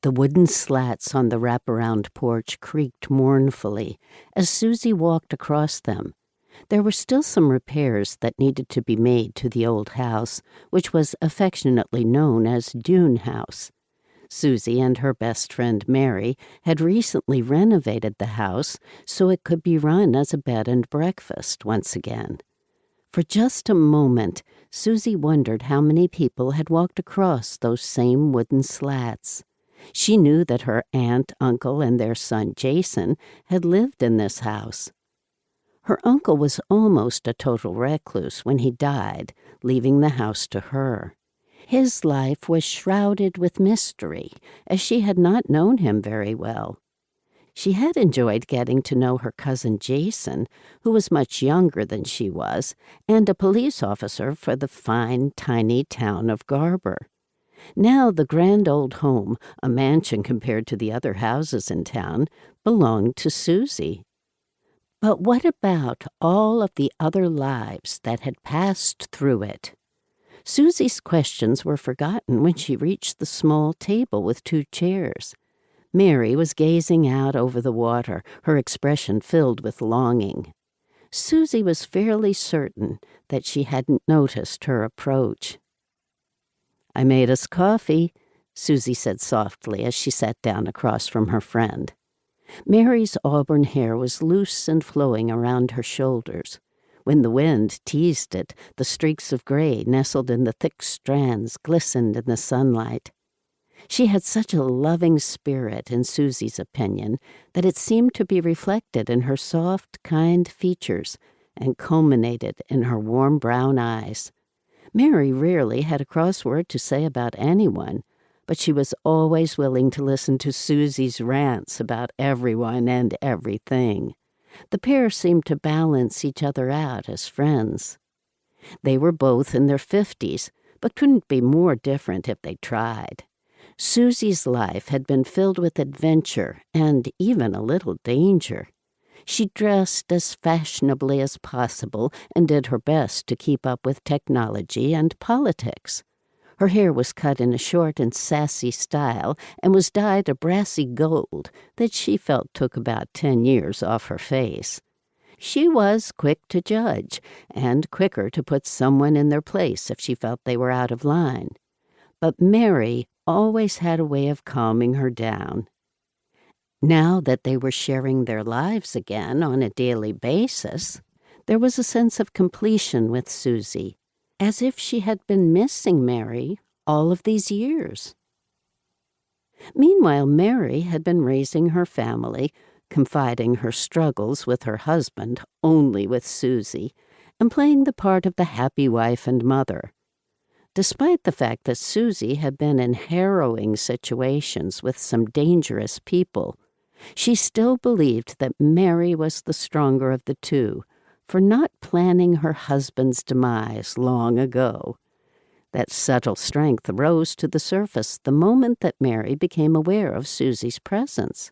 The wooden slats on the wraparound porch creaked mournfully as Suzie walked across them. There were still some repairs that needed to be made to the old house, which was affectionately known as Dune House. Suzie and her best friend Mary had recently renovated the house so it could be run as a bed and breakfast once again. For just a moment, Suzie wondered how many people had walked across those same wooden slats. She knew that her aunt, uncle, and their son Jason had lived in this house. Her uncle was almost a total recluse when he died, leaving the house to her. His life was shrouded with mystery, as she had not known him very well. She had enjoyed getting to know her cousin Jason, who was much younger than she was, and a police officer for the fine, tiny town of Garber. Now the grand old home, a mansion compared to the other houses in town, belonged to Suzie. But what about all of the other lives that had passed through it? Susie's questions were forgotten when she reached the small table with 2 chairs. Mary was gazing out over the water, her expression filled with longing. Suzie was fairly certain that she hadn't noticed her approach. "I made us coffee," Suzie said softly as she sat down across from her friend. Mary's auburn hair was loose and flowing around her shoulders. When the wind teased it, the streaks of gray nestled in the thick strands glistened in the sunlight. She had such a loving spirit, in Susie's opinion, that it seemed to be reflected in her soft, kind features and culminated in her warm brown eyes. Mary rarely had a cross word to say about anyone, but she was always willing to listen to Susie's rants about everyone and everything. The pair seemed to balance each other out as friends. They were both in their 50s, but couldn't be more different if they tried. Susie's life had been filled with adventure and even a little danger. She dressed as fashionably as possible and did her best to keep up with technology and politics. Her hair was cut in a short and sassy style and was dyed a brassy gold that she felt took about 10 years off her face. She was quick to judge and quicker to put someone in their place if she felt they were out of line. But Mary always had a way of calming her down. Now that they were sharing their lives again on a daily basis, there was a sense of completion with Suzie, as if she had been missing Mary all of these years. Meanwhile, Mary had been raising her family, confiding her struggles with her husband only with Suzie, and playing the part of the happy wife and mother. Despite the fact that Suzie had been in harrowing situations with some dangerous people, she still believed that Mary was the stronger of the two, for not planning her husband's demise long ago. That subtle strength rose to the surface the moment that Mary became aware of Susie's presence.